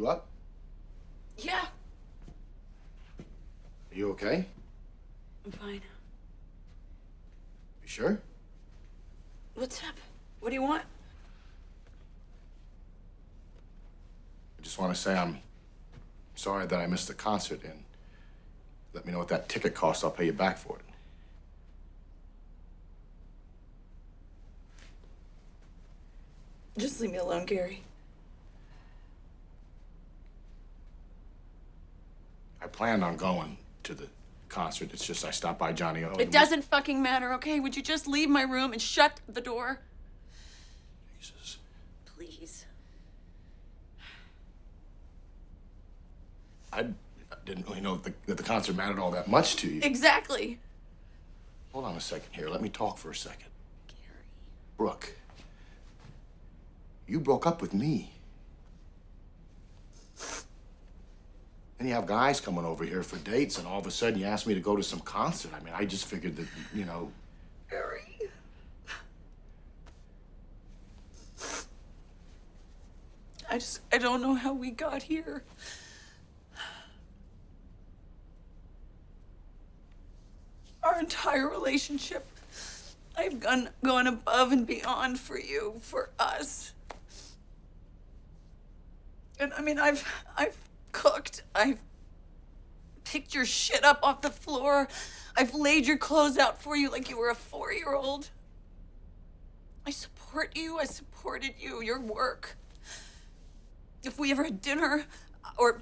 You up? Yeah. Are you okay? I'm fine. You sure? What's up? What do you want? I just want to say I'm sorry that I missed the concert, and let me know what that ticket costs. I'll pay you back for it. Just leave me alone, Gary. I planned on going to the concert. It's just I stopped by Johnny O. It doesn't fucking matter, okay? Would you just leave my room and shut the door? Jesus. Please. I didn't really know that the concert mattered all that much to you. Exactly. Hold on a second here. Let me talk for a second. Gary. Brooke, you broke up with me. Then you have guys coming over here for dates, and all of a sudden you ask me to go to some concert. I mean, I just figured that, you know... Gary. I don't know how we got here. Our entire relationship, I've gone above and beyond for you, for us. And I mean, I've cooked, I've picked your shit up off the floor, I've laid your clothes out for you like you were a 4-year-old. I support you, I supported you, your work. If we ever had dinner or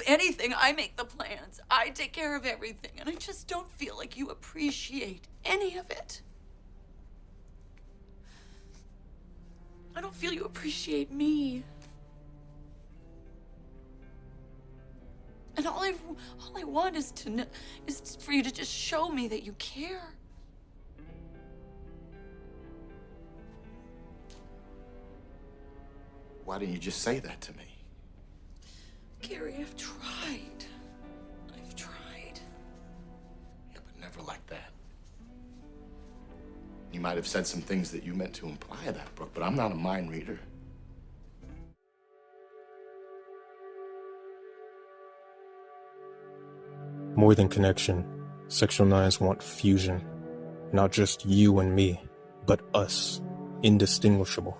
anything, I make the plans. I take care of everything, and I just don't feel like you appreciate any of it. I don't feel you appreciate me. And all I want is for you to just show me that you care. Why didn't you just say that to me? Gary, I've tried. I've tried. Yeah, but never like that. You might have said some things that you meant to imply that, Brooke, but I'm not a mind reader. More than connection, Sexual Nines want fusion. Not just you and me, but us. Indistinguishable.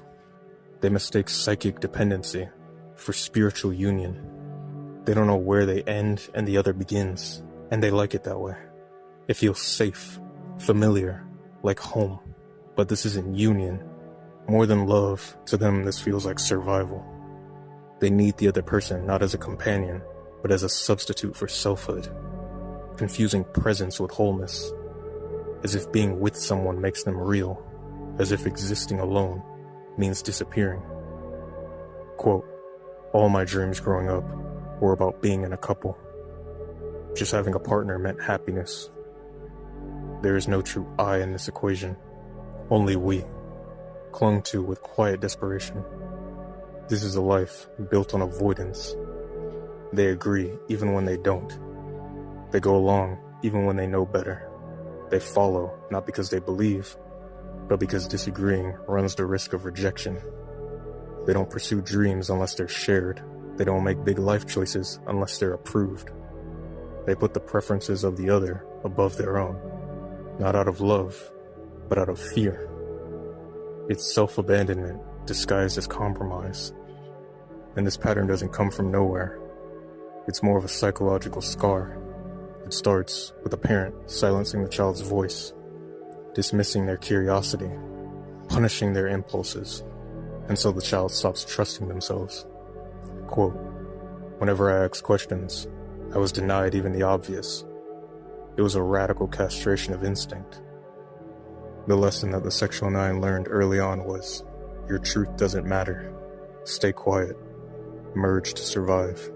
They mistake psychic dependency for spiritual union. They don't know where they end and the other begins, and they like it that way. It feels safe, familiar, like home. But this isn't union. More than love, to them this feels like survival. They need the other person not as a companion, but as a substitute for selfhood. Confusing presence with wholeness, as if being with someone makes them real, as if existing alone means disappearing. Quote, all my dreams growing up were about being in a couple. Just having a partner meant happiness. There is no true I in this equation, only we, clung to with quiet desperation. This is a life built on avoidance. They agree even when they don't. They go along even when they know better. They follow not because they believe, but because disagreeing runs the risk of rejection. They don't pursue dreams unless they're shared. They don't make big life choices unless they're approved. They put the preferences of the other above their own, not out of love, but out of fear. It's self-abandonment disguised as compromise. And this pattern doesn't come from nowhere. It's more of a psychological scar. It starts with a parent silencing the child's voice, dismissing their curiosity, punishing their impulses, and so the child stops trusting themselves. Quote, whenever I asked questions, I was denied even the obvious. It was a radical castration of instinct. The lesson that the Sexual Nine learned early on was, your truth doesn't matter. Stay quiet. Merge to survive.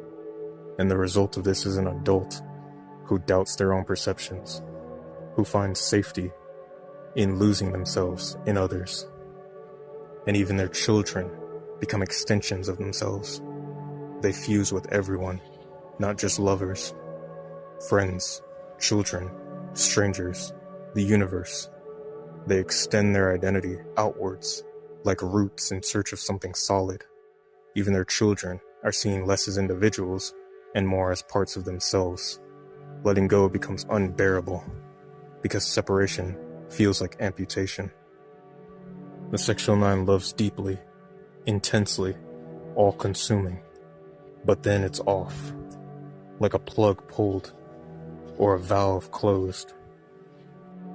And the result of this is an adult who doubts their own perceptions, who finds safety in losing themselves in others. And even their children become extensions of themselves. They fuse with everyone, not just lovers, friends, children, strangers, the universe. They extend their identity outwards, like roots in search of something solid. Even their children are seen less as individuals and more as parts of themselves. Letting go becomes unbearable because separation feels like amputation. The sexual nine loves deeply, intensely, all-consuming, but then it's off, like a plug pulled or a valve closed.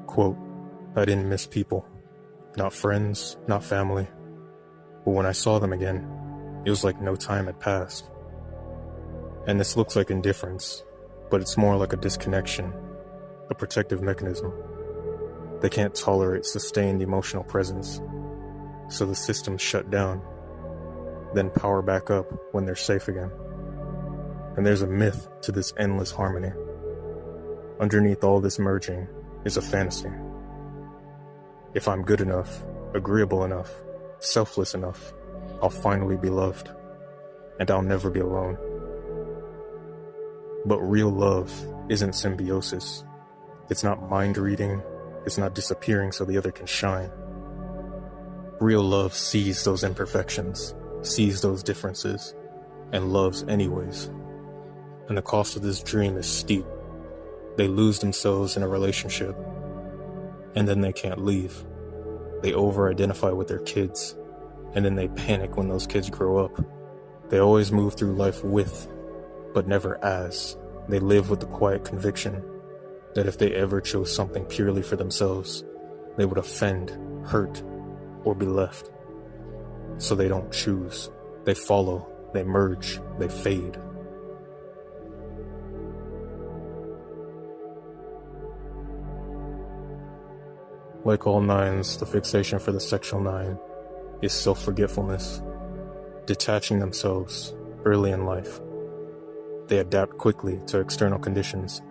Quote, I didn't miss people, not friends, not family, but when I saw them again, it was like no time had passed. And this looks like indifference, but it's more like a disconnection, a protective mechanism. They can't tolerate sustained emotional presence, so the systems shut down, then power back up when they're safe again. And there's a myth to this endless harmony. Underneath all this merging is a fantasy. If I'm good enough, agreeable enough, selfless enough, I'll finally be loved, and I'll never be alone. But real love isn't symbiosis. It's not mind reading. It's not disappearing so the other can shine. Real love sees those imperfections, sees those differences, and loves anyways. And the cost of this dream is steep. They lose themselves in a relationship, and then they can't leave. They over-identify with their kids, and then they panic when those kids grow up. They always move through life with, but never as. They live with the quiet conviction that if they ever chose something purely for themselves, they would offend, hurt, or be left. So they don't choose. They follow, they merge, they fade. Like all nines, the fixation for the sexual nine is self-forgetfulness, detaching themselves early in life. They adapt quickly to external conditions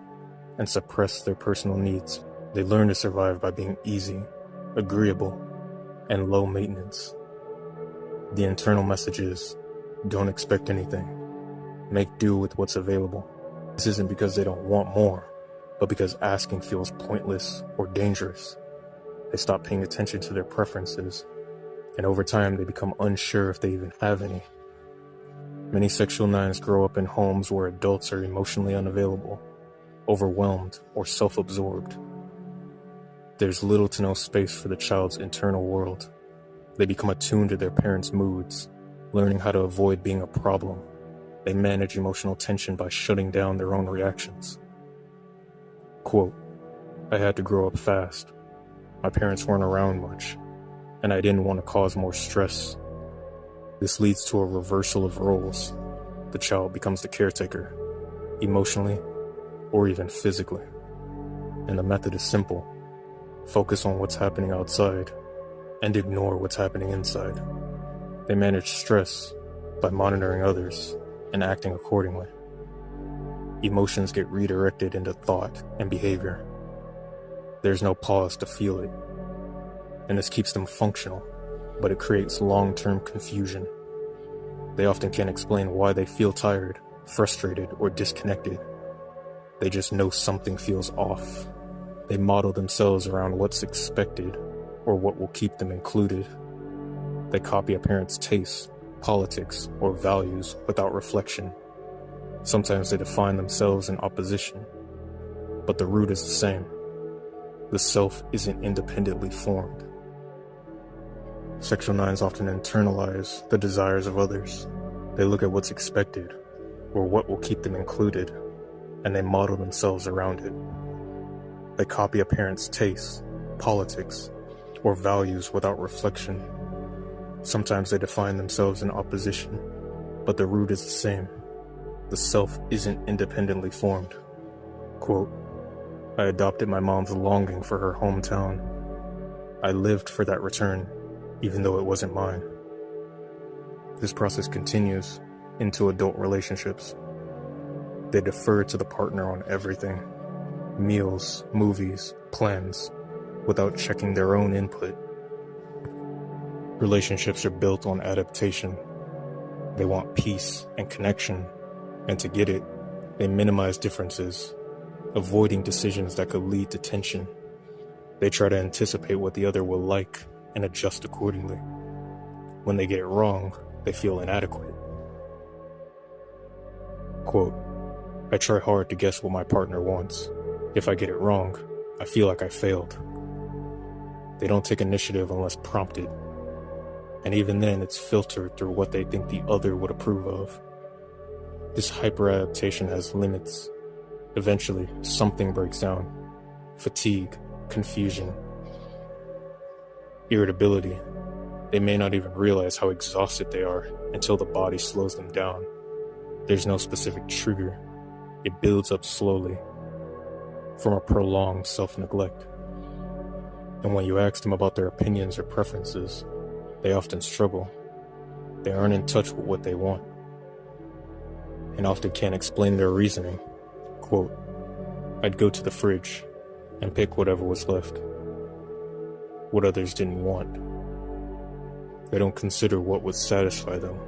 and suppress their personal needs. They learn to survive by being easy, agreeable, and low maintenance. The internal message is, don't expect anything. Make do with what's available. This isn't because they don't want more, but because asking feels pointless or dangerous. They stop paying attention to their preferences, and over time they become unsure if they even have any. Many sexual nines grow up in homes where adults are emotionally unavailable, overwhelmed, or self-absorbed. There's little to no space for the child's internal world. They become attuned to their parents' moods, learning how to avoid being a problem. They manage emotional tension by shutting down their own reactions. Quote, I had to grow up fast. My parents weren't around much, and I didn't want to cause more stress. This leads to a reversal of roles. The child becomes the caretaker, emotionally or even physically. And the method is simple. Focus on what's happening outside and ignore what's happening inside. They manage stress by monitoring others and acting accordingly. Emotions get redirected into thought and behavior. There's no pause to feel it. And this keeps them functional, but it creates long-term confusion. They often can't explain why they feel tired, frustrated, or disconnected. They just know something feels off. They model themselves around what's expected or what will keep them included. They copy a parent's tastes, politics, or values without reflection. Sometimes they define themselves in opposition, but the root is the same. The self isn't independently formed. Sexual nines often internalize the desires of others. They look at what's expected, or what will keep them included, and they model themselves around it. They copy a parent's tastes, politics, or values without reflection. Sometimes they define themselves in opposition, but the root is the same. The self isn't independently formed. Quote, I adopted my mom's longing for her hometown. I lived for that return, even though it wasn't mine. This process continues into adult relationships. They defer to the partner on everything. Meals, movies, plans, without checking their own input. Relationships are built on adaptation. They want peace and connection, and to get it, they minimize differences, avoiding decisions that could lead to tension. They try to anticipate what the other will like and adjust accordingly. When they get it wrong, they feel inadequate. Quote, I try hard to guess what my partner wants. If I get it wrong, I feel like I failed. They don't take initiative unless prompted. And even then, it's filtered through what they think the other would approve of. This hyper-adaptation has limits. Eventually, something breaks down. Fatigue, confusion, irritability. They may not even realize how exhausted they are until the body slows them down. There's no specific trigger. It builds up slowly from a prolonged self-neglect. And when you ask them about their opinions or preferences, they often struggle. They aren't in touch with what they want, and often can't explain their reasoning. Quote, I'd go to the fridge and pick whatever was left, what others didn't want. They don't consider what would satisfy them.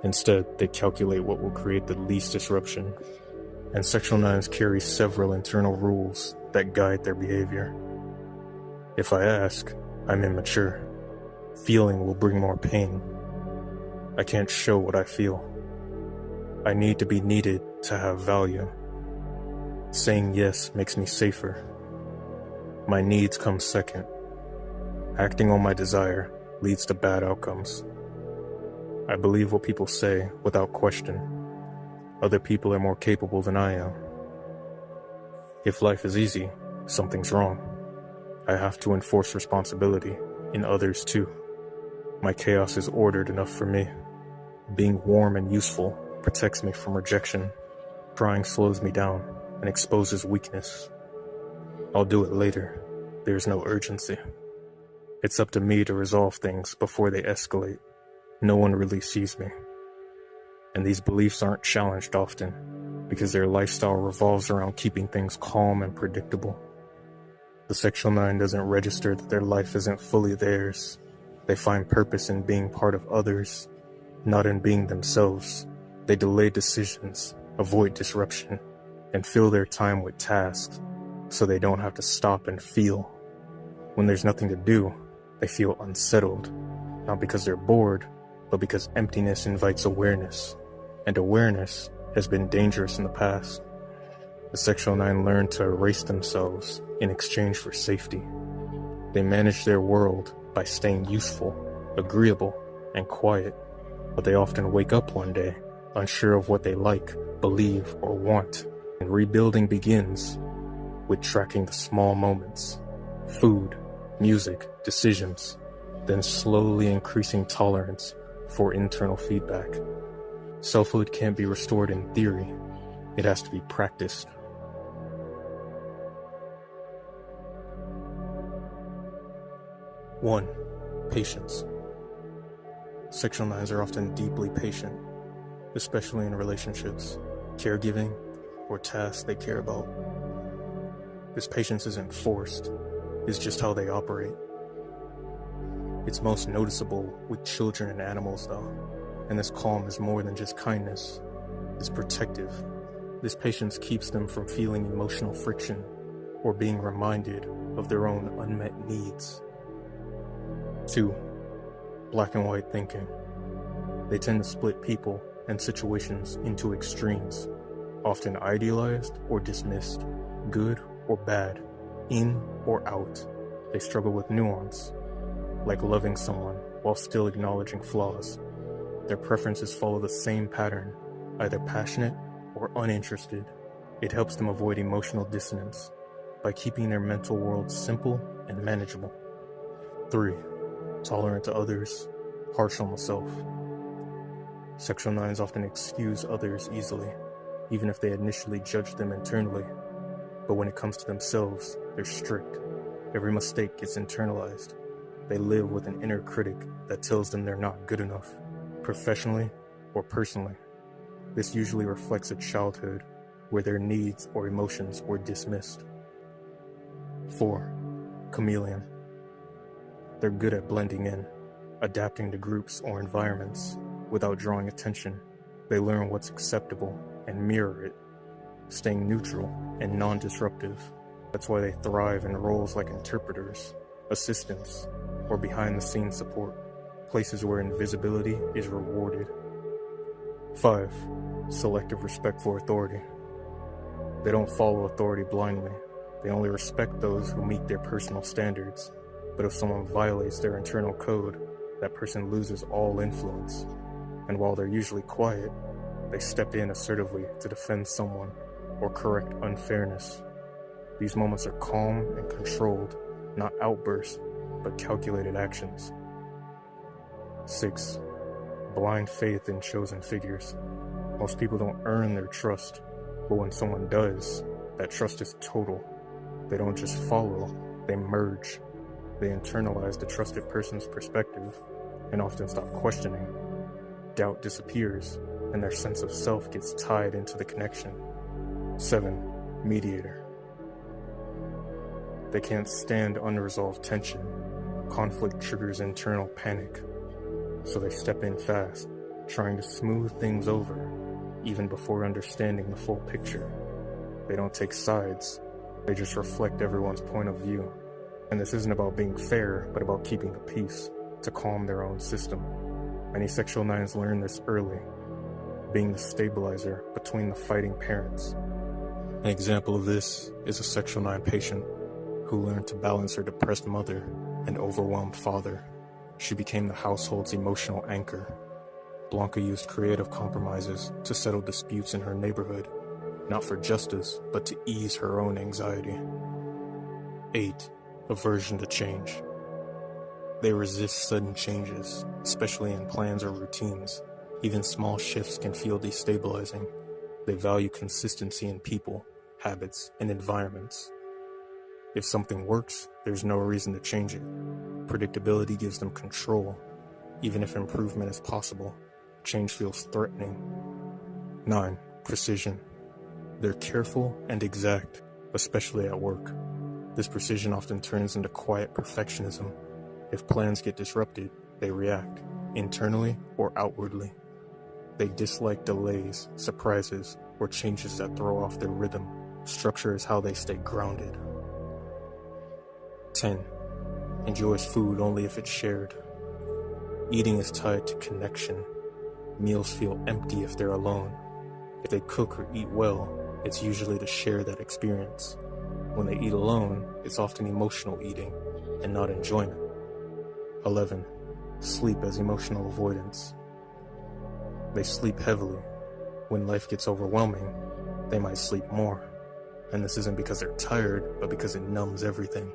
Instead, they calculate what will create the least disruption. And sexual nines carry several internal rules that guide their behavior. If I ask, I'm immature. Feeling will bring more pain. I can't show what I feel. I need to be needed to have value. Saying yes makes me safer. My needs come second. Acting on my desire leads to bad outcomes. I believe what people say without question. Other people are more capable than I am. If life is easy, something's wrong. I have to enforce responsibility in others too. My chaos is ordered enough for me. Being warm and useful protects me from rejection. Crying slows me down and exposes weakness. I'll do it later. There's no urgency. It's up to me to resolve things before they escalate. No one really sees me. And these beliefs aren't challenged often because their lifestyle revolves around keeping things calm and predictable. The sexual nine doesn't register that their life isn't fully theirs. They find purpose in being part of others, not in being themselves. They delay decisions, avoid disruption, and fill their time with tasks so they don't have to stop and feel. When there's nothing to do, they feel unsettled, not because they're bored, but because emptiness invites awareness, and awareness has been dangerous in the past. The sexual nine learn to erase themselves in exchange for safety. They manage their world by staying useful, agreeable, and quiet, but they often wake up one day unsure of what they like, believe, or want, and rebuilding begins with tracking the small moments, food, music, decisions, then slowly increasing tolerance for internal feedback. Selfhood can't be restored in theory, it has to be practiced. One, patience. Sexual nines are often deeply patient, especially in relationships, caregiving, or tasks they care about. This patience isn't forced, it's just how they operate. It's most noticeable with children and animals though, and this calm is more than just kindness, it's protective. This patience keeps them from feeling emotional friction or being reminded of their own unmet needs. 2. Black and white thinking. They tend to split people and situations into extremes, often idealized or dismissed, good or bad, in or out. They struggle with nuance, like loving someone while still acknowledging flaws. Their preferences follow the same pattern, either passionate or uninterested. It helps them avoid emotional dissonance by keeping their mental world simple and manageable. 3. Tolerant to others, harsh on the self. Sexual nines often excuse others easily, even if they initially judge them internally. But when it comes to themselves, they're strict. Every mistake gets internalized. They live with an inner critic that tells them they're not good enough, professionally or personally. This usually reflects a childhood where their needs or emotions were dismissed. 4. Chameleon. They're good at blending in, adapting to groups or environments without drawing attention. They learn what's acceptable and mirror it, staying neutral and non-disruptive. That's why they thrive in roles like interpreters, assistants, or behind-the-scenes support, places where invisibility is rewarded. 5. Selective respect for authority. They don't follow authority blindly. They only respect those who meet their personal standards. But if someone violates their internal code, that person loses all influence. And while they're usually quiet, they step in assertively to defend someone or correct unfairness. These moments are calm and controlled, not outbursts, but calculated actions. 6. Blind faith in chosen figures. Most people don't earn their trust, but when someone does, that trust is total. They don't just follow, they merge. They internalize the trusted person's perspective and often stop questioning. Doubt disappears, and their sense of self gets tied into the connection. 7. Mediator. They can't stand unresolved tension. Conflict triggers internal panic, so they step in fast, trying to smooth things over, even before understanding the full picture. They don't take sides, they just reflect everyone's point of view. And this isn't about being fair, but about keeping the peace, to calm their own system. Many sexual nines learn this early, being the stabilizer between the fighting parents. An example of this is a sexual 9 patient who learned to balance her depressed mother and overwhelmed father. She became the household's emotional anchor. Blanca used creative compromises to settle disputes in her neighborhood, not for justice, but to ease her own anxiety. 8. Aversion to change. They resist sudden changes, especially in plans or routines. Even small shifts can feel destabilizing. They value consistency in people, habits, and environments. If something works, there's no reason to change it. Predictability gives them control. Even if improvement is possible, change feels threatening. 9. Precision. They're careful and exact, especially at work. This precision often turns into quiet perfectionism. If plans get disrupted, they react, internally or outwardly. They dislike delays, surprises, or changes that throw off their rhythm. Structure is how they stay grounded. 10. Enjoys food only if it's shared. Eating is tied to connection. Meals feel empty if they're alone. If they cook or eat well, it's usually to share that experience. When they eat alone, it's often emotional eating and not enjoyment. 11. Sleep as emotional avoidance. They sleep heavily. When life gets overwhelming, they might sleep more. And this isn't because they're tired, but because it numbs everything.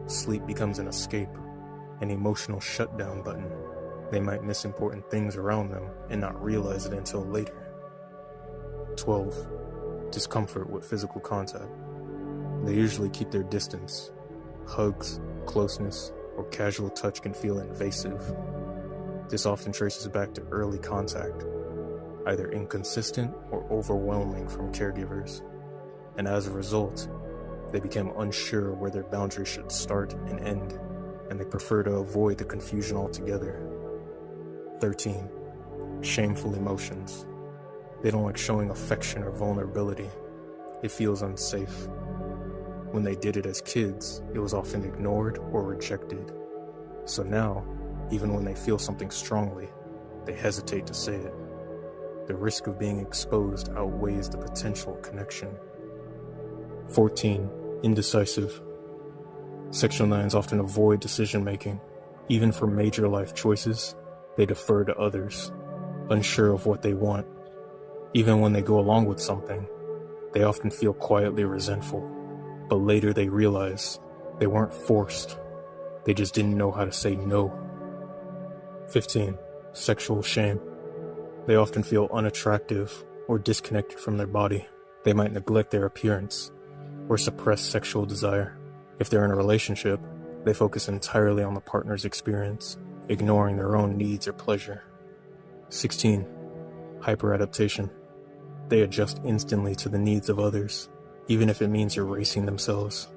Sleep becomes an escape, an emotional shutdown button. They might miss important things around them and not realize it until later. 12. Discomfort with physical contact. They usually keep their distance. Hugs, closeness, or casual touch can feel invasive. This often traces back to early contact, either inconsistent or overwhelming from caregivers. And as a result, they become unsure where their boundaries should start and end, and they prefer to avoid the confusion altogether. 13. Shameful emotions. They don't like showing affection or vulnerability. It feels unsafe. When they did it as kids, it was often ignored or rejected. So now, even when they feel something strongly, they hesitate to say it. The risk of being exposed outweighs the potential connection. 14. Indecisive. Sexual 9s often avoid decision-making. Even for major life choices, they defer to others, unsure of what they want. Even when they go along with something, they often feel quietly resentful. But later they realize they weren't forced. They just didn't know how to say no. 15. Sexual shame. They often feel unattractive or disconnected from their body. They might neglect their appearance or suppress sexual desire. If they're in a relationship, they focus entirely on the partner's experience, ignoring their own needs or pleasure. 16. Hyperadaptation. They adjust instantly to the needs of others, even if it means erasing themselves.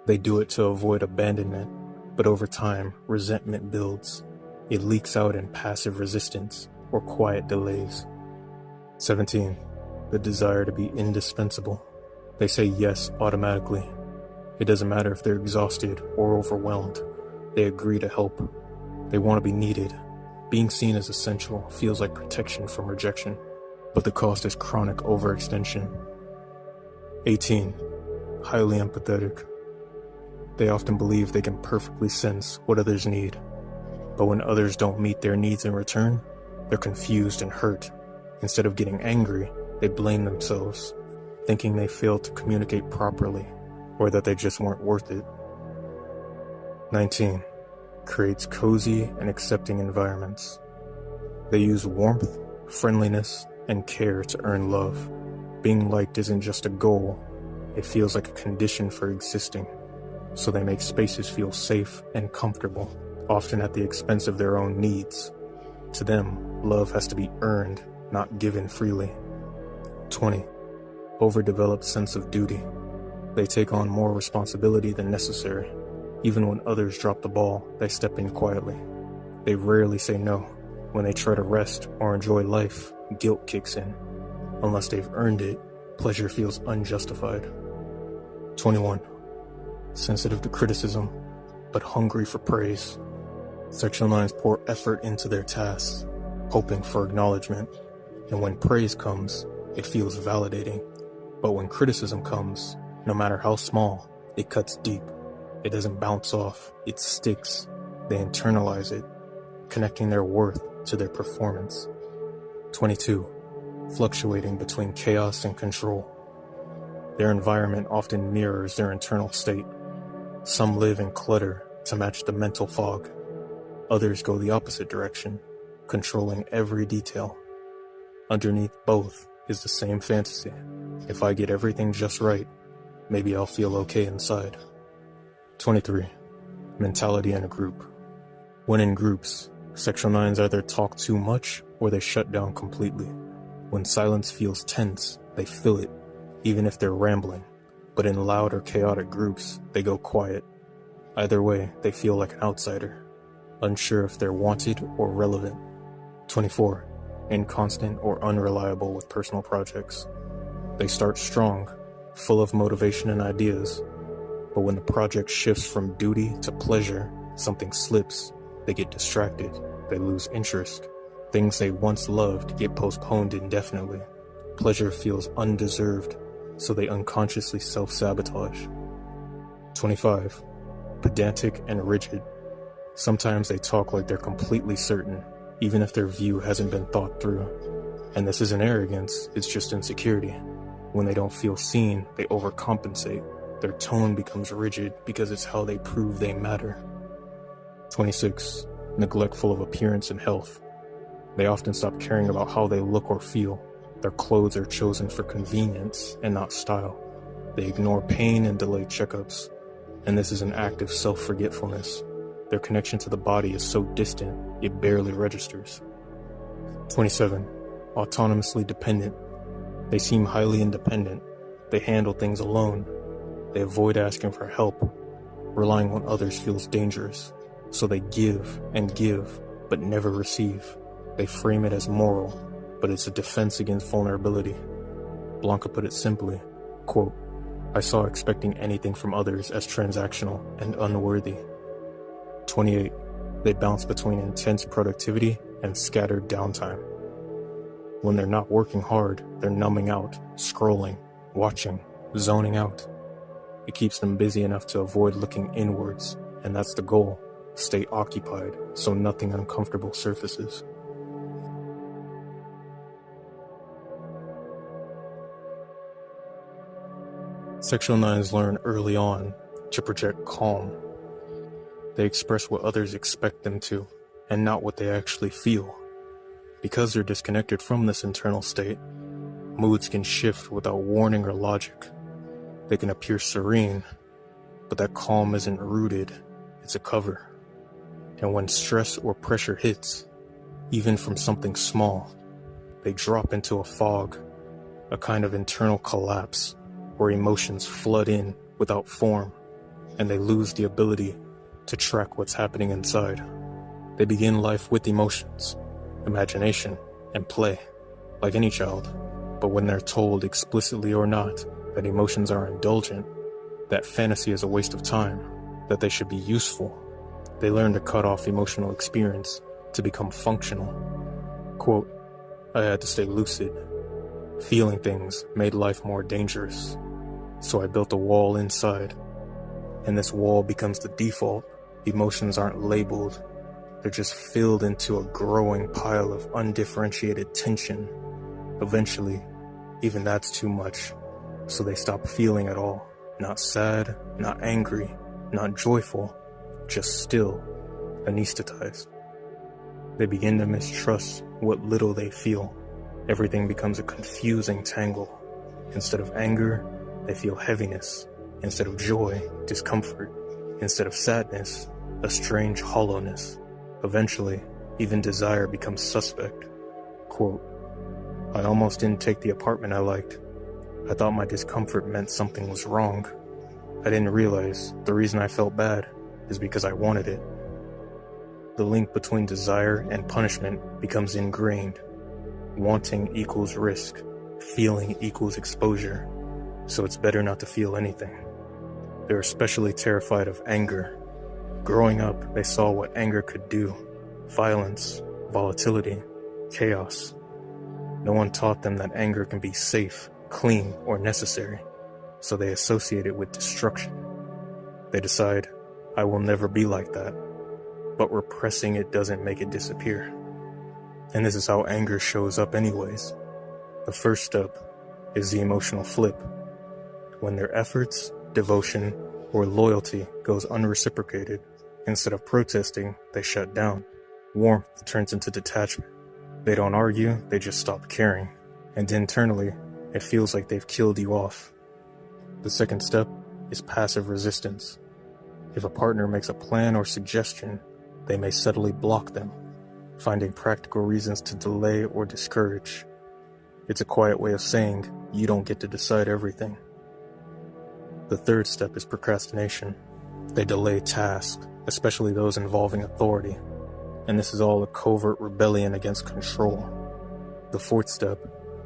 They do it to avoid abandonment, but over time, resentment builds. It leaks out in passive resistance or quiet delays. 17. The desire to be indispensable. They say yes automatically. It doesn't matter if they're exhausted or overwhelmed. They agree to help. They want to be needed. Being seen as essential feels like protection from rejection. but the cost is chronic overextension. 18. Highly empathetic. They often believe they can perfectly sense what others need, but when others don't meet their needs in return, they're confused and hurt. Instead of getting angry, they blame themselves, thinking they failed to communicate properly, or that they just weren't worth it. 19. Creates cozy and accepting environments. They use warmth, friendliness, and care to earn love. Being liked isn't just a goal, it feels like a condition for existing. So they make spaces feel safe and comfortable, often at the expense of their own needs. To them, love has to be earned, not given freely. 20. Overdeveloped sense of duty. They take on more responsibility than necessary. Even when others drop the ball, they step in quietly. They rarely say no. When they try to rest or enjoy life, guilt kicks in. Unless they've earned it, pleasure feels unjustified. 21. Sensitive to criticism, but hungry for praise. Sexual 9s pour effort into their tasks, hoping for acknowledgement. And when praise comes, it feels validating. But when criticism comes, no matter how small, it cuts deep. It doesn't bounce off, it sticks. They internalize it, connecting their worth to their performance. 22. Fluctuating between chaos and control. Their environment often mirrors their internal state. Some live in clutter to match the mental fog. Others go the opposite direction, controlling every detail. Underneath both is the same fantasy. If I get everything just right, maybe I'll feel okay inside. 23. Mentality in a group. When in groups, Sexual 9s either talk too much or they shut down completely. When silence feels tense, they fill it, even if they're rambling. But in loud or chaotic groups, they go quiet. Either way, they feel like an outsider, unsure if they're wanted or relevant. 24. Inconstant or unreliable with personal projects. They start strong, full of motivation and ideas, but when the project shifts from duty to pleasure, something slips. They get distracted, they lose interest. Things they once loved get postponed indefinitely. Pleasure feels undeserved, so they unconsciously self-sabotage. 25. Pedantic and rigid. Sometimes they talk like they're completely certain, even if their view hasn't been thought through. And this isn't arrogance, it's just insecurity. When they don't feel seen, they overcompensate. Their tone becomes rigid because it's how they prove they matter. 26. Neglectful of appearance and health. They often stop caring about how they look or feel. Their clothes are chosen for convenience and not style. They ignore pain and delay checkups. And this is an act of self-forgetfulness. Their connection to the body is so distant, it barely registers. 27. Autonomously dependent. They seem highly independent. They handle things alone. They avoid asking for help. Relying on others feels dangerous. So they give, but never receive. They frame it as moral, but it's a defense against vulnerability. Blanca put it simply, quote, I saw expecting anything from others as transactional and unworthy. 28. They bounce between intense productivity and scattered downtime. When they're not working hard, they're numbing out, scrolling, watching, zoning out. It keeps them busy enough to avoid looking inwards, and that's the goal. Stay occupied so nothing uncomfortable surfaces. Sexual 9s learn early on to project calm. They express what others expect them to, and not what they actually feel. Because they're disconnected from this internal state, moods can shift without warning or logic. They can appear serene, but that calm isn't rooted, it's a cover. And when stress or pressure hits, even from something small, they drop into a fog, a kind of internal collapse where emotions flood in without form, and they lose the ability to track what's happening inside. They begin life with emotions, imagination, and play, like any child. But when they're told explicitly or not that emotions are indulgent, that fantasy is a waste of time, that they should be useful, they learn to cut off emotional experience to become functional. Quote, I had to stay lucid, Feeling things made life more dangerous. So I built a wall inside. And this wall becomes the default. Emotions aren't labeled. They're just filled into a growing pile of undifferentiated tension. Eventually, even that's too much. So they stop feeling at all. Not sad, not angry, not joyful, just still, anesthetized. They begin to mistrust what little they feel. Everything becomes a confusing tangle. Instead of anger, they feel heaviness. Instead of joy, discomfort. Instead of sadness, a strange hollowness. Eventually, even desire becomes suspect. Quote, I almost didn't take the apartment I liked. I thought my discomfort meant something was wrong. I didn't realize the reason I felt bad is because I wanted it. The link between desire and punishment becomes ingrained. Wanting equals risk. Feeling equals exposure. So it's better not to feel anything. They're especially terrified of anger. Growing up, they saw what anger could do. Violence, volatility, chaos. No one taught them that anger can be safe, clean, or necessary, so they associate it with destruction. They decide, I will never be like that, but repressing it doesn't make it disappear. And this is how anger shows up anyways. The first step is the emotional flip. When their efforts, devotion, or loyalty goes unreciprocated, instead of protesting, they shut down. Warmth turns into detachment. They don't argue, they just stop caring. And internally, it feels like they've killed you off. The second step is passive resistance. If a partner makes a plan or suggestion, they may subtly block them, finding practical reasons to delay or discourage. It's a quiet way of saying, you don't get to decide everything. The third step is procrastination. They delay tasks, especially those involving authority. And this is all a covert rebellion against control. The fourth step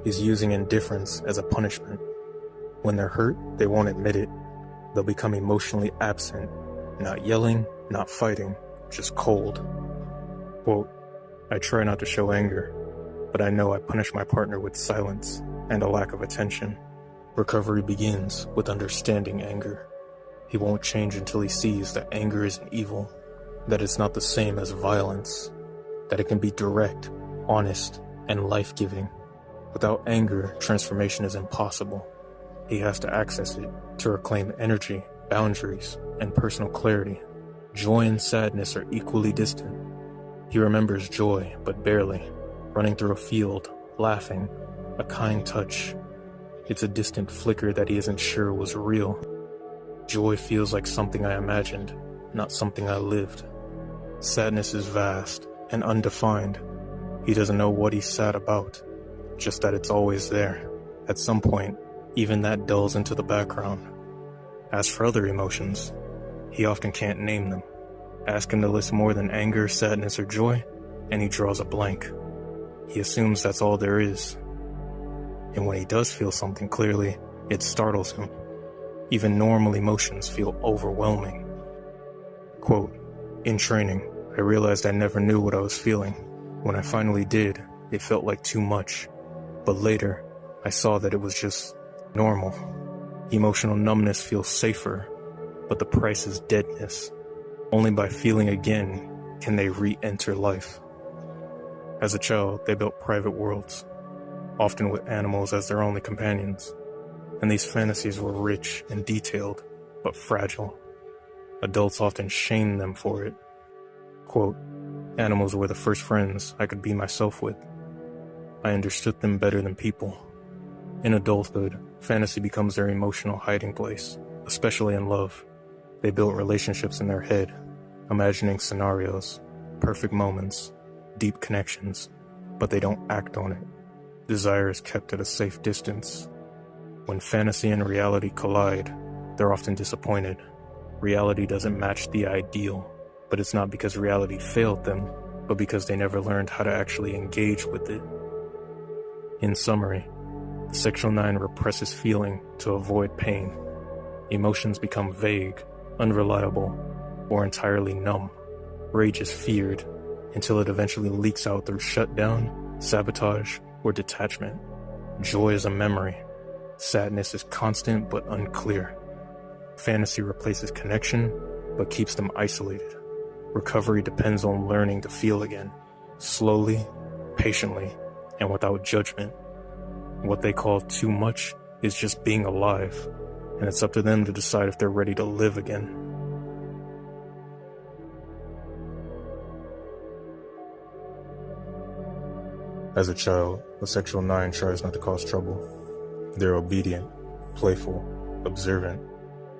is using indifference as a punishment. When they're hurt, they won't admit it. They'll become emotionally absent, not yelling, not fighting, just cold. Quote, I try not to show anger, but I know I punish my partner with silence and a lack of attention. Recovery begins with understanding anger. He won't change until he sees that anger isn't evil, that it's not the same as violence, that it can be direct, honest, and life-giving. Without anger, transformation is impossible. He has to access it to reclaim energy, boundaries, and personal clarity. Joy and sadness are equally distant. He remembers joy, but barely. Running through a field, laughing, a kind touch. It's a distant flicker that he isn't sure was real. Joy feels like something I imagined, not something I lived. Sadness is vast and undefined. He doesn't know what he's sad about, just that it's always there. At some point, even that dulls into the background. As for other emotions, he often can't name them. Ask him to list more than anger, sadness, or joy, and he draws a blank. He assumes that's all there is. And when he does feel something clearly, it startles him. Even normal emotions feel overwhelming. Quote, in training, I realized I never knew what I was feeling. When I finally did, it felt like too much. But later, I saw that it was just normal. Emotional numbness feels safer, but the price is deadness. Only by feeling again can they re-enter life. As a child, they built private worlds, often with animals as their only companions. And these fantasies were rich and detailed, but fragile. Adults often shame them for it. Quote, animals were the first friends I could be myself with. I understood them better than people. In adulthood, fantasy becomes their emotional hiding place, especially in love. They built relationships in their head, imagining scenarios, perfect moments, deep connections, but they don't act on it. Desire is kept at a safe distance. When fantasy and reality collide, they're often disappointed. Reality doesn't match the ideal, but it's not because reality failed them, but because they never learned how to actually engage with it. In summary, the Sexual 9 represses feeling to avoid pain. Emotions become vague, unreliable, or entirely numb. Rage is feared until it eventually leaks out through shutdown, sabotage, or detachment. Joy is a memory. Sadness is constant but unclear. Fantasy replaces connection but keeps them isolated. Recovery depends on learning to feel again, slowly, patiently, and without judgment. What they call too much is just being alive, and it's up to them to decide if they're ready to live again. As a child, a sexual 9 tries not to cause trouble. They're obedient, playful, observant.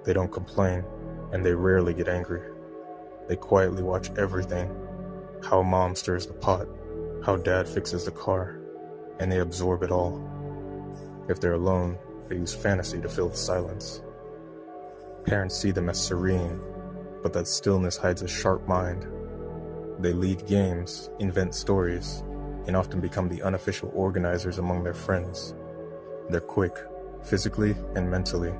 They don't complain, and they rarely get angry. They quietly watch everything: how mom stirs the pot, how dad fixes the car, and they absorb it all. If they're alone, they use fantasy to fill the silence. Parents see them as serene, but that stillness hides a sharp mind. They lead games, invent stories, and often become the unofficial organizers among their friends. They're quick, physically and mentally.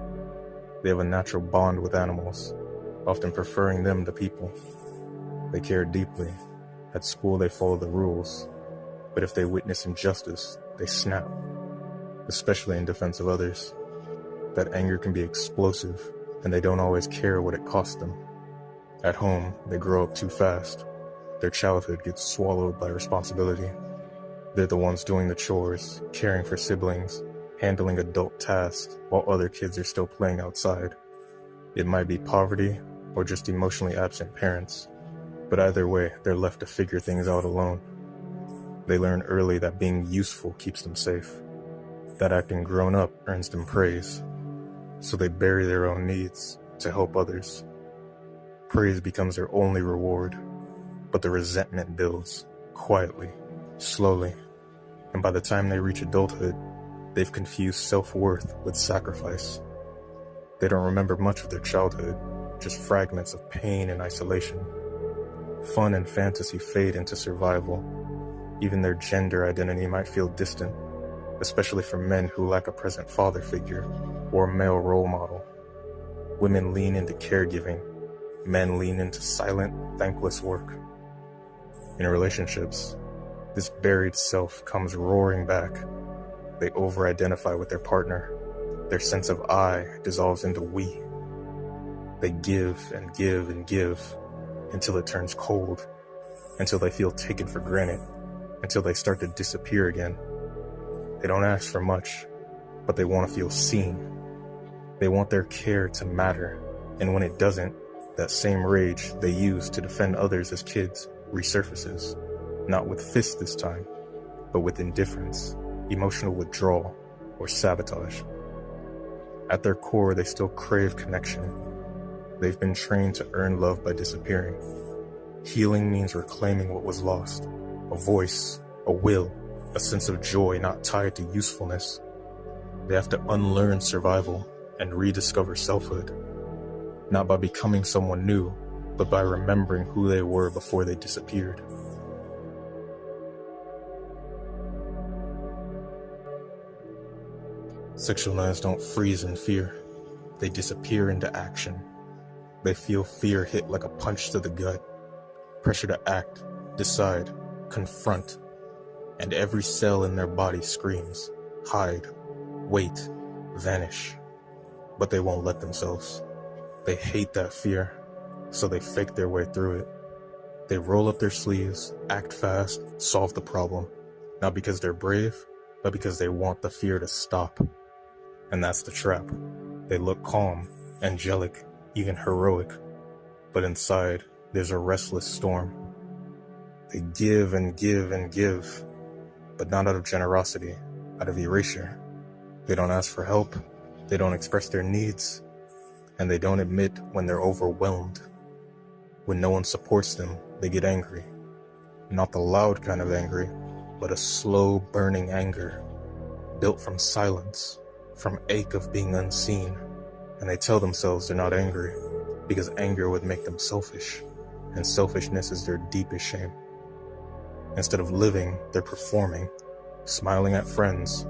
They have a natural bond with animals, often preferring them to people. They care deeply. At school, they follow the rules, but if they witness injustice, they snap, especially in defense of others. That anger can be explosive, and they don't always care what it costs them. At home, they grow up too fast. Their childhood gets swallowed by responsibility. They're the ones doing the chores, caring for siblings, handling adult tasks, while other kids are still playing outside. It might be poverty or just emotionally absent parents, but either way, they're left to figure things out alone. They learn early that being useful keeps them safe, that acting grown up earns them praise, so they bury their own needs to help others. Praise becomes their only reward, but the resentment builds, quietly, slowly, and by the time they reach adulthood, they've confused self-worth with sacrifice. They don't remember much of their childhood, just fragments of pain and isolation. Fun and fantasy fade into survival. Even their gender identity might feel distant, especially for men who lack a present father figure or male role model. Women lean into caregiving. Men lean into silent, thankless work. In relationships, this buried self comes roaring back. They over-identify with their partner. Their sense of I dissolves into we. They give and give and give until it turns cold, until they feel taken for granted, until they start to disappear again. They don't ask for much, but they want to feel seen. They want their care to matter, and when it doesn't, that same rage they used to defend others as kids resurfaces, not with fists this time, but with indifference, emotional withdrawal, or sabotage. At their core, they still crave connection. They've been trained to earn love by disappearing. Healing means reclaiming what was lost: a voice, a will, a sense of joy not tied to usefulness. They have to unlearn survival and rediscover selfhood, not by becoming someone new, but by remembering who they were before they disappeared. Sexual 9s don't freeze in fear. They disappear into action. They feel fear hit like a punch to the gut, pressure to act, decide, confront, and every cell in their body screams, hide, wait, vanish. But they won't let themselves. They hate that fear, so they fake their way through it. They roll up their sleeves, act fast, solve the problem, not because they're brave, but because they want the fear to stop. And that's the trap. They look calm, angelic, even heroic, but inside, there's a restless storm. They give and give and give, but not out of generosity, out of erasure. They don't ask for help, they don't express their needs, and they don't admit when they're overwhelmed. When no one supports them, they get angry. Not the loud kind of angry, but a slow burning anger, built from silence, from ache of being unseen. And they tell themselves they're not angry, because anger would make them selfish, and selfishness is their deepest shame. Instead of living, they're performing, smiling at friends.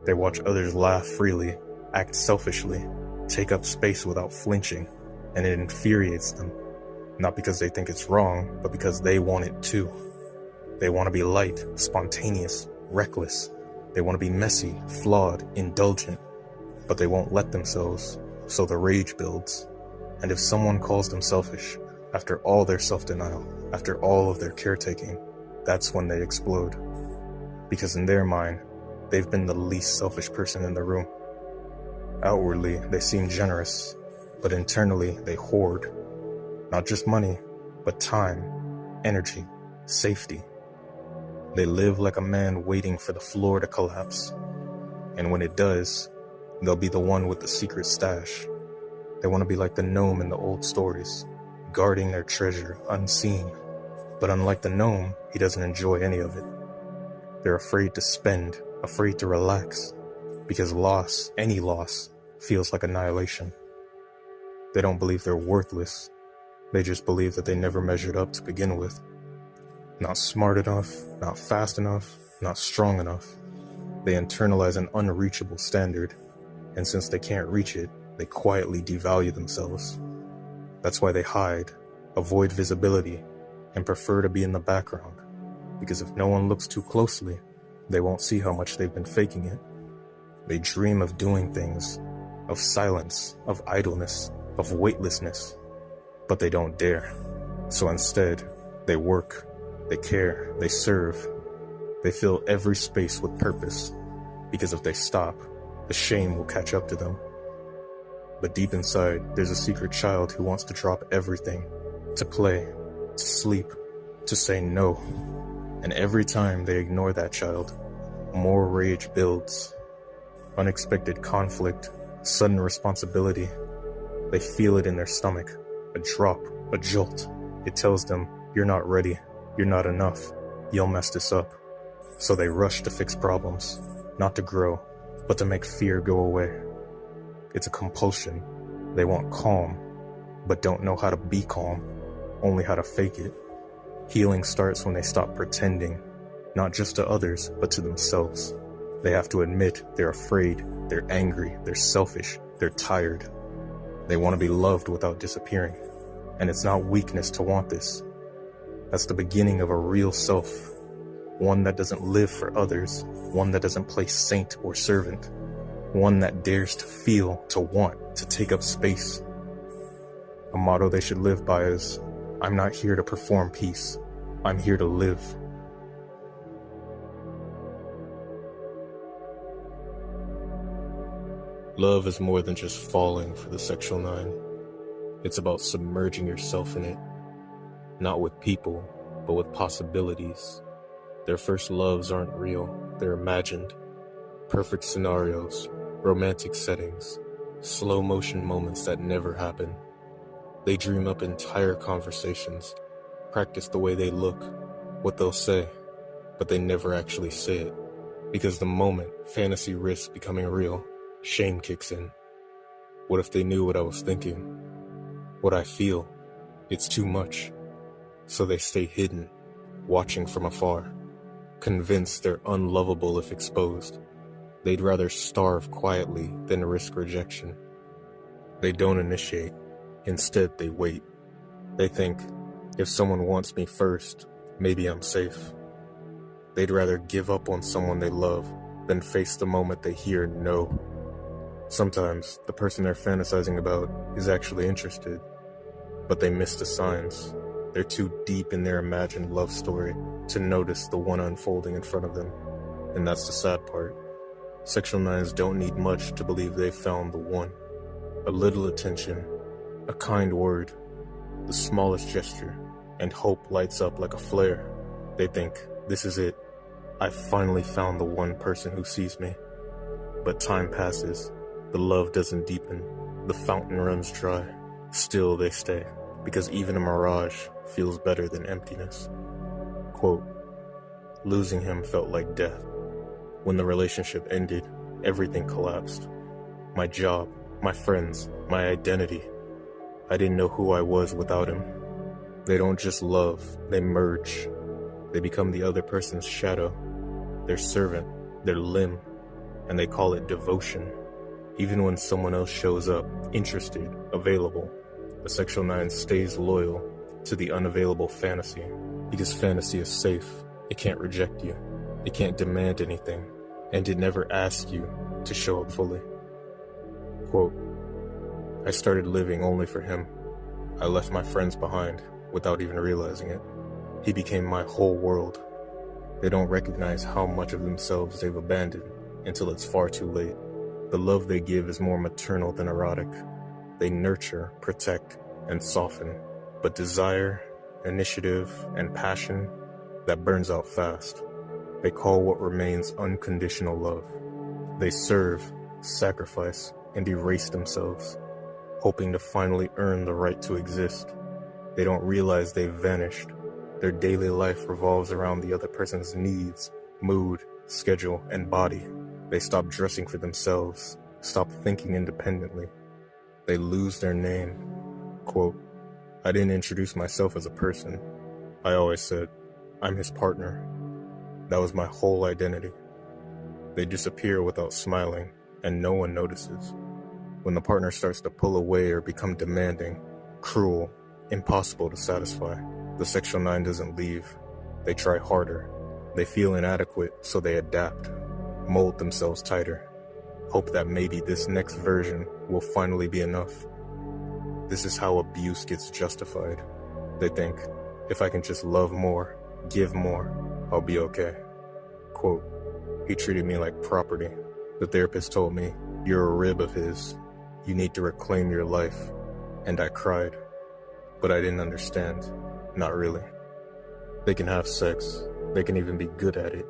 They watch others laugh freely, act selfishly, take up space without flinching, and it infuriates them. Not because they think it's wrong, but because they want it too. They want to be light, spontaneous, reckless. They want to be messy, flawed, indulgent, but they won't let themselves, so the rage builds. And if someone calls them selfish, after all their self-denial, after all of their caretaking, that's when they explode. Because in their mind, they've been the least selfish person in the room. Outwardly, they seem generous, but internally, they hoard. Not just money, but time, energy, safety. They live like a man waiting for the floor to collapse. And when it does, they'll be the one with the secret stash. They want to be like the gnome in the old stories, guarding their treasure unseen. But unlike the gnome, he doesn't enjoy any of it. They're afraid to spend, afraid to relax, because loss, any loss, feels like annihilation. They don't believe they're worthless. They just believe that they never measured up to begin with. Not smart enough, not fast enough, not strong enough. They internalize an unreachable standard, and since they can't reach it, they quietly devalue themselves. That's why they hide, avoid visibility, and prefer to be in the background, because if no one looks too closely, they won't see how much they've been faking it. They dream of doing things, of silence, of idleness, of weightlessness, but they don't dare. So instead, they work, they care, they serve. They fill every space with purpose, because if they stop, the shame will catch up to them. But deep inside, there's a secret child who wants to drop everything, to play, to sleep, to say no. And every time they ignore that child, more rage builds. Unexpected conflict, sudden responsibility. They feel it in their stomach, a drop, a jolt. It tells them, you're not ready, you're not enough, you'll mess this up. So they rush to fix problems, not to grow, but to make fear go away. It's a compulsion. They want calm, but don't know how to be calm, only how to fake it. Healing starts when they stop pretending, not just to others, but to themselves. They have to admit they're afraid, they're angry, they're selfish, they're tired. They want to be loved without disappearing. And it's not weakness to want this. That's the beginning of a real self. One that doesn't live for others, one that doesn't play saint or servant. One that dares to feel, to want, to take up space. A motto they should live by is, I'm not here to perform peace, I'm here to live. Love is more than just falling for the sexual nine. It's about submerging yourself in it. Not with people, but with possibilities. Their first loves aren't real, they're imagined. Perfect scenarios, romantic settings, slow motion moments that never happen. They dream up entire conversations, practice the way they look, what they'll say, but they never actually say it. Because the moment fantasy risks becoming real, shame kicks in. What if they knew what I was thinking? What I feel? It's too much. So they stay hidden, watching from afar, convinced they're unlovable if exposed. They'd rather starve quietly than risk rejection. They don't initiate. Instead, they wait. They think, if someone wants me first, maybe I'm safe. They'd rather give up on someone they love than face the moment they hear no. Sometimes, the person they're fantasizing about is actually interested, but they miss the signs. They're too deep in their imagined love story to notice the one unfolding in front of them. And that's the sad part. Sexual nines don't need much to believe they've found the one. A little attention, a kind word, the smallest gesture, and hope lights up like a flare. They think, this is it. I've finally found the one person who sees me. But time passes. The love doesn't deepen. The fountain runs dry. Still they stay, because even a mirage feels better than emptiness. Quote, losing him felt like death. When the relationship ended, everything collapsed. My job, my friends, my identity. I didn't know who I was without him. They don't just love, they merge. They become the other person's shadow, their servant, their limb, and they call it devotion. Even when someone else shows up, interested, available, the sexual nine stays loyal to the unavailable fantasy, because fantasy is safe. It can't reject you. It can't demand anything. and it never asked you to show up fully. Quote, I started living only for him. I left my friends behind without even realizing it. He became my whole world. They don't recognize how much of themselves they've abandoned until it's far too late. The love they give is more maternal than erotic. They nurture, protect, and soften. But desire, initiative, and passion, that burns out fast. They call what remains unconditional love. They serve, sacrifice, and erase themselves, hoping to finally earn the right to exist. They don't realize they've vanished. Their daily life revolves around the other person's needs, mood, schedule, and body. They stop dressing for themselves, stop thinking independently. They lose their name. Quote, I didn't introduce myself as a person. I always said, I'm his partner. That was my whole identity. They disappear without smiling, and no one notices. When the partner starts to pull away or become demanding, cruel, impossible to satisfy, the sexual 9 doesn't leave. They try harder. They feel inadequate, so they adapt, mold themselves tighter, hope that maybe this next version will finally be enough. This is how abuse gets justified. They think, if I can just love more, give more, I'll be okay. Quote, he treated me like property. The therapist told me, you're a rib of his. You need to reclaim your life. And I cried. But I didn't understand. Not really. They can have sex. They can even be good at it.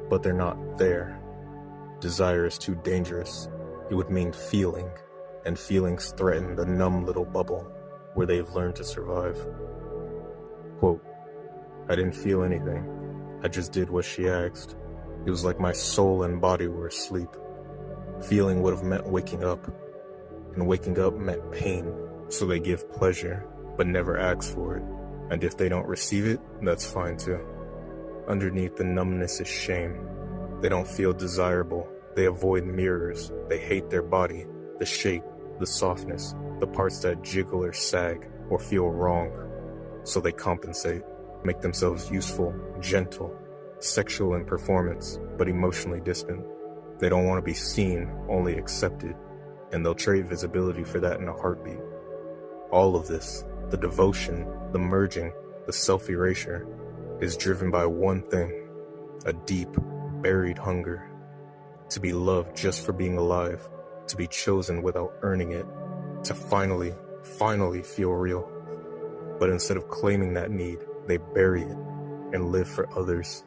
But they're not there. Desire is too dangerous. It would mean feeling. And feelings threaten the numb little bubble where they've learned to survive. Quote, I didn't feel anything. I just did what she asked. It was like my soul and body were asleep. Feeling would have meant waking up. And waking up meant pain. So they give pleasure, but never ask for it. And if they don't receive it, that's fine too. Underneath the numbness is shame. They don't feel desirable. They avoid mirrors. They hate their body, the shape, the softness, the parts that jiggle or sag or feel wrong. So they compensate, make themselves useful, gentle, sexual in performance, but emotionally distant. They don't want to be seen, only accepted, and they'll trade visibility for that in a heartbeat. All of this, the devotion, the merging, the self-erasure, is driven by one thing, a deep, buried hunger. To be loved just for being alive, to be chosen without earning it, to finally feel real. But instead of claiming that need, they bury it and live for others,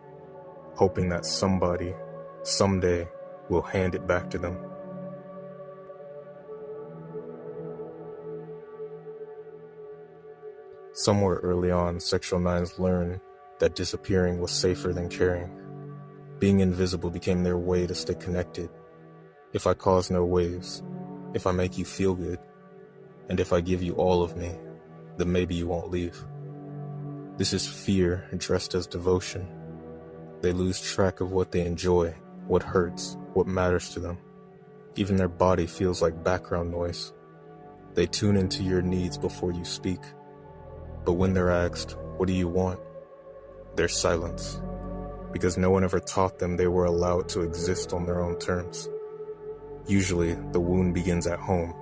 hoping that somebody, someday, will hand it back to them. Somewhere early on, sexual 9s learn that disappearing was safer than caring. Being invisible became their way to stay connected. If I cause no waves, if I make you feel good, and if I give you all of me, then maybe you won't leave. This is fear dressed as devotion. They lose track of what they enjoy, what hurts, what matters to them. Even their body feels like background noise. They tune into your needs before you speak. But when they're asked, what do you want? There's silence. Because no one ever taught them they were allowed to exist on their own terms. Usually, the wound begins at home.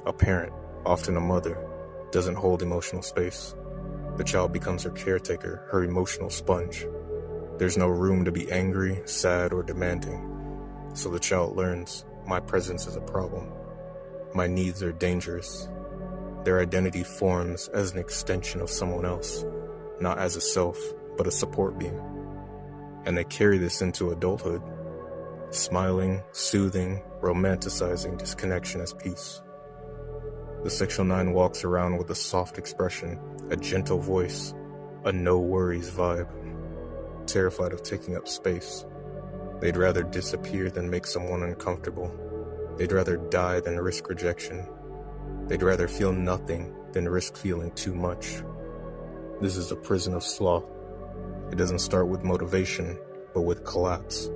A parent, often a mother, doesn't hold emotional space. The child becomes her caretaker, her emotional sponge. There's no room to be angry, sad, or demanding. So the child learns, my presence is a problem. My needs are dangerous. Their identity forms as an extension of someone else, not as a self, but a support beam. And they carry this into adulthood, smiling, soothing, romanticizing disconnection as peace. The sexual 9 walks around with a soft expression, a gentle voice, a no-worries vibe, terrified of taking up space. They'd rather disappear than make someone uncomfortable. They'd rather die than risk rejection. They'd rather feel nothing than risk feeling too much. This is the prison of sloth. It doesn't start with motivation, but with collapse.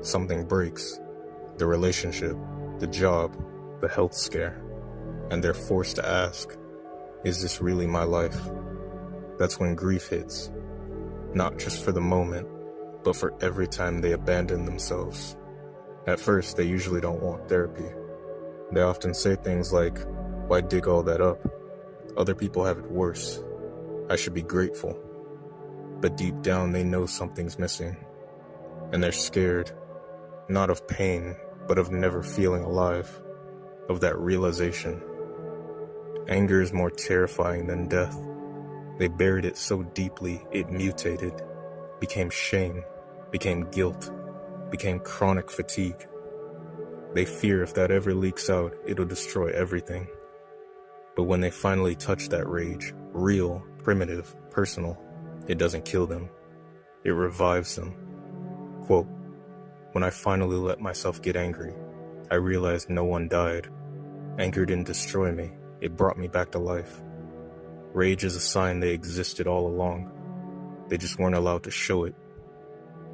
Something breaks. The relationship, the job, the health scare. And they're forced to ask, is this really my life? That's when grief hits. Not just for the moment, but for every time they abandon themselves. At first, they usually don't want therapy. They often say things like, "Why dig all that up? Other people have it worse. I should be grateful." But deep down, they know something's missing. And they're scared, not of pain, but of never feeling alive, of that realization. Anger is more terrifying than death. They buried it so deeply, it mutated, became shame, became guilt, became chronic fatigue. They fear if that ever leaks out, it'll destroy everything. But when they finally touch that rage, real, primitive, personal, it doesn't kill them. It revives them. Quote, "When I finally let myself get angry, I realized no one died. Anger didn't destroy me, it brought me back to life. Rage is a sign they existed all along. They just weren't allowed to show it.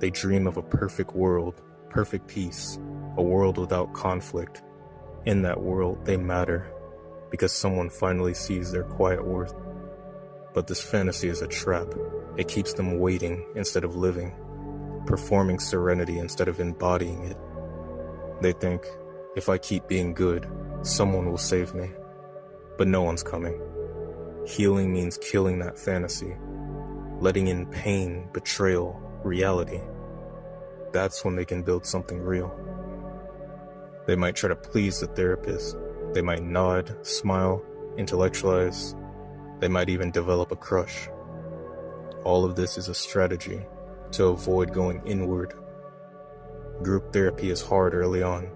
They dream of a perfect world, perfect peace, a world without conflict. In that world, they matter, because someone finally sees their quiet worth. But this fantasy is a trap. It keeps them waiting instead of living, performing serenity instead of embodying it. They think, if I keep being good, someone will save me. But no one's coming. Healing means killing that fantasy, letting in pain, betrayal, reality. That's when they can build something real. They might try to please the therapist. They might nod, smile, intellectualize. They might even develop a crush. All of this is a strategy to avoid going inward. Group therapy is hard early on.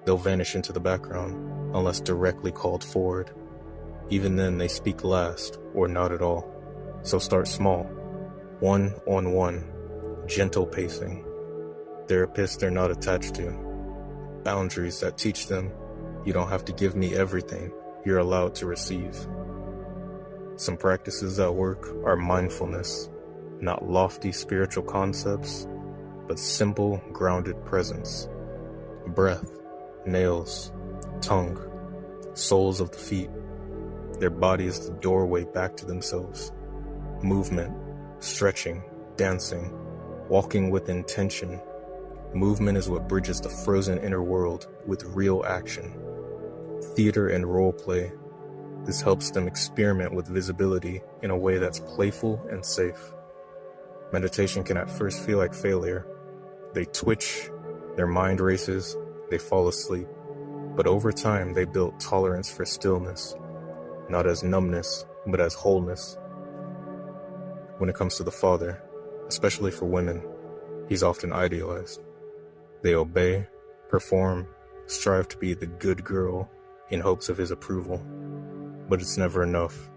They'll vanish into the background unless directly called forward. Even then, they speak last or not at all. So start small, one-on-one, gentle pacing. Therapists they're not attached to. Boundaries that teach them, you don't have to give me everything, you're allowed to receive. Some practices that work are mindfulness, not lofty spiritual concepts, but simple, grounded presence. Breath, nails, tongue, soles of the feet. Their body is the doorway back to themselves. Movement, stretching, dancing, walking with intention. Movement is what bridges the frozen inner world with real action. Theater and role play. This helps them experiment with visibility in a way that's playful and safe. Meditation can at first feel like failure. They twitch, their mind races, they fall asleep. But over time, they build tolerance for stillness, not as numbness, but as wholeness. When it comes to the father, especially for women, he's often idealized. They obey, perform, strive to be the good girl in hopes of his approval. But it's never enough.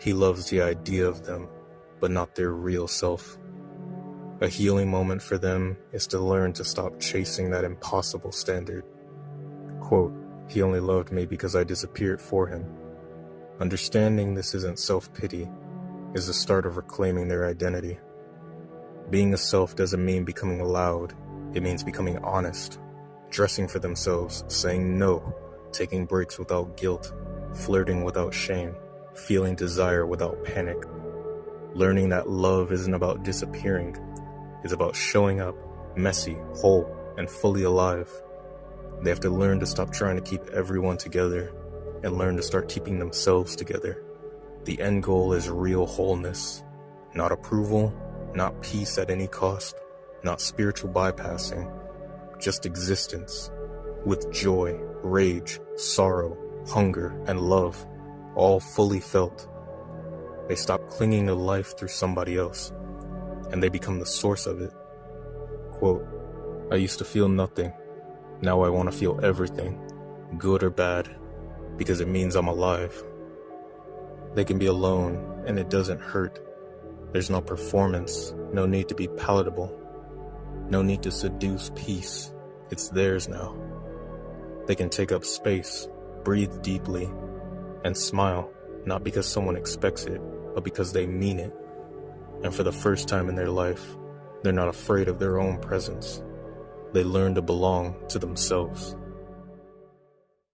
He loves the idea of them, but not their real self. A healing moment for them is to learn to stop chasing that impossible standard. Quote, "He only loved me because I disappeared for him." Understanding this isn't self-pity is the start of reclaiming their identity. Being a self doesn't mean becoming loud. It means becoming honest, dressing for themselves, saying no, taking breaks without guilt, flirting without shame, feeling desire without panic. Learning that love isn't about disappearing. It's about showing up, messy, whole, and fully alive. They have to learn to stop trying to keep everyone together and learn to start keeping themselves together. The end goal is real wholeness, not approval, not peace at any cost, not spiritual bypassing, just existence, with joy, rage, sorrow, hunger, and love, all fully felt. They stop clinging to life through somebody else, and they become the source of it. Quote, "I used to feel nothing. Now I want to feel everything, good or bad, because it means I'm alive." They can be alone, and it doesn't hurt. There's no performance, no need to be palatable, no need to seduce peace. It's theirs now. They can take up space, breathe deeply, and smile, not because someone expects it, but because they mean it. And for the first time in their life, they're not afraid of their own presence. They learn to belong to themselves.